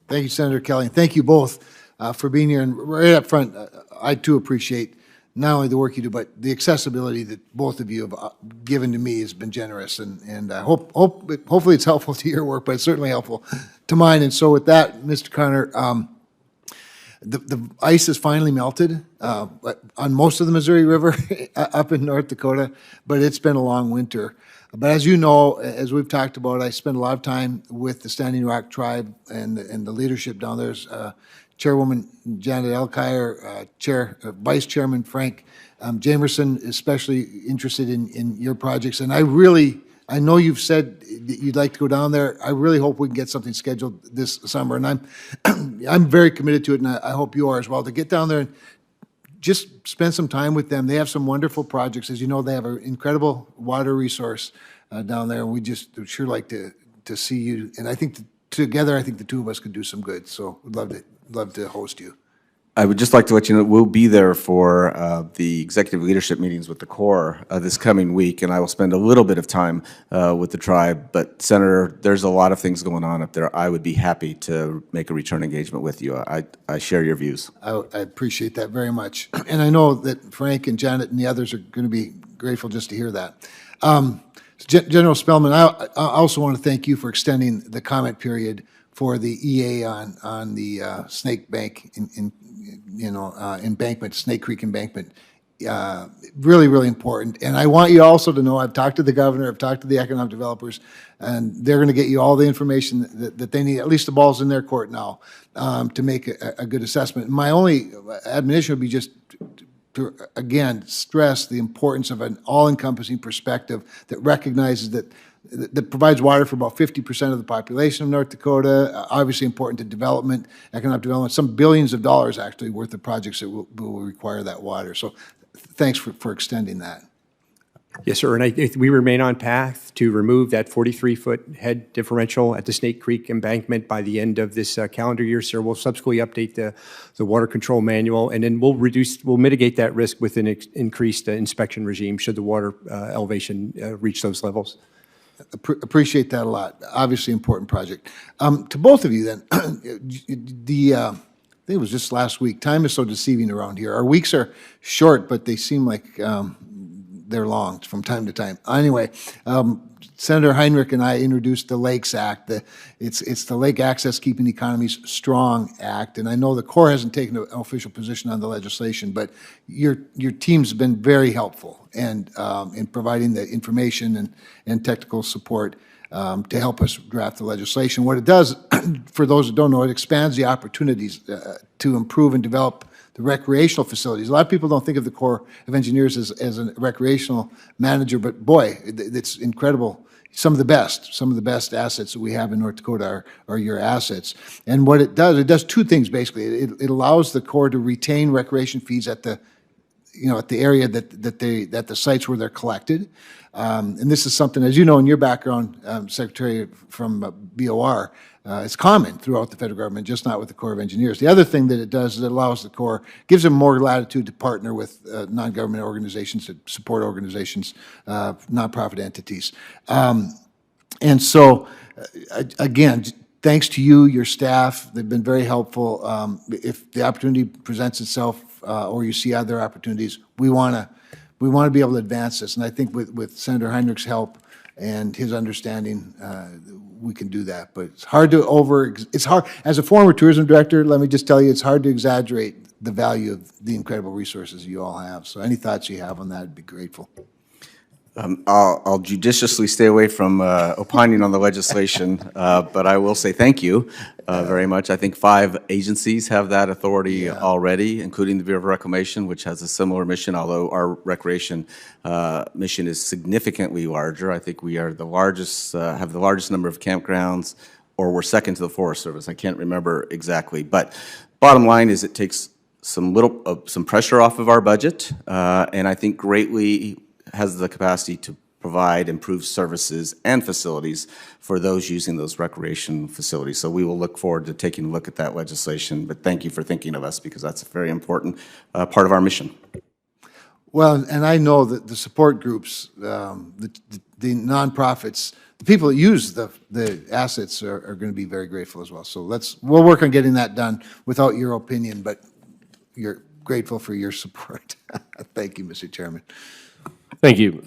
Thank you, Senator Kelly. And thank you both for being here. And right up front, I too appreciate not only the work you do, but the accessibility that both of you have given to me has been generous. And I hopefully it's helpful to your work, but it's certainly helpful to mine. And so with that, Mr. Connor, the ice has finally melted on most of the Missouri River up in North Dakota, but it's been a long winter. But as you know, as we've talked about, I spend a lot of time with the Standing Rock tribe and the leadership down there. Chairwoman Janet Elkire, Vice Chairman Frank Jamerson, especially interested in your projects. And I know you've said that you'd like to go down there. I really hope we can get something scheduled this summer. And I'm very committed to it, and I hope you are as well, to get down there and just spend some time with them. They have some wonderful projects. As you know, they have an incredible water resource down there, and we just would sure like to see you. And I think together, I think the two of us could do some good. So we'd love to host you. I would just like to let you know we'll be there for the executive leadership meetings with the Corps this coming week, and I will spend a little bit of time with the tribe. But Senator, there's a lot of things going on up there. I would be happy to make a return engagement with you. I share your views. I appreciate that very much, and I know that Frank and Janet and the others are going to be grateful just to hear that. General Spellman, I also want to thank you for extending the comment period for the EA on the Snake Bank embankment, Snake Creek embankment. Really, really important. And I want you also to know, I've talked to the governor, I've talked to the economic developers, and they're going to get you all the information that they need. At least the ball's in their court now to make a good assessment. My only admonition would be just to, again, stress the importance of an all-encompassing perspective that recognizes that provides water for about 50% of the population of North Dakota, obviously important to development, economic development, some billions of dollars actually worth of projects that will require that water. So thanks for extending that. Yes, sir, and we remain on path to remove that 43-foot head differential at the Snake Creek embankment by the end of this calendar year, sir. We'll subsequently update the water control manual, and then we'll mitigate that risk with an increased inspection regime should the water elevation reach those levels. Appreciate that a lot. Obviously important project. To both of you then, I think it was just last week. Time is so deceiving around here. Our weeks are short, but they seem like they're long from time to time. Anyway, Senator Heinrich and I introduced the Lakes Act. It's the Lake Access Keeping Economies Strong Act, and I know the Corps hasn't taken an official position on the legislation, but your team's been very helpful and in providing the information and technical support to help us draft the legislation. What it does, for those that don't know, it expands the opportunities to improve and develop the recreational facilities. A lot of people don't think of the Corps of Engineers as a recreational manager, but boy, it's incredible. Some of the best assets that we have in North Dakota are your assets. And what it does two things basically. It allows the Corps to retain recreation fees at the area that the sites where they're collected. And this is something, as you know, in your background, Secretary from BOR, it's common throughout the federal government, just not with the Corps of Engineers. The other thing that it does is it allows the Corps, gives them more latitude to partner with non-government organizations, support organizations, nonprofit entities. And so, again, thanks to you, your staff, they've been very helpful. If the opportunity presents itself or you see other opportunities, we want to be able to advance this. And I think with Senator Heinrich's help and his understanding, we can do that. But it's hard it's hard, as a former tourism director, let me just tell you, it's hard to exaggerate the value of the incredible resources you all have. So any thoughts you have on that, I'd be grateful. I'll judiciously stay away from opining on the legislation, but I will say thank you very much. I think 5 agencies have that authority already, including the Bureau of Reclamation, which has a similar mission, although our recreation mission is significantly larger. I think we are the largest, have the largest number of campgrounds, or we're second to the Forest Service. I can't remember exactly, but bottom line is it takes some pressure off of our budget, and I think greatly has the capacity to provide improved services and facilities for those using those recreation facilities. So we will look forward to taking a look at that legislation, but thank you for thinking of us because that's a very important part of our mission. Well, and I know that the support groups, the nonprofits, the people that use the assets are going to be very grateful as well. So we'll work on getting that done without your opinion, but you're grateful for your support. Thank you, Mr. Chairman. Thank you.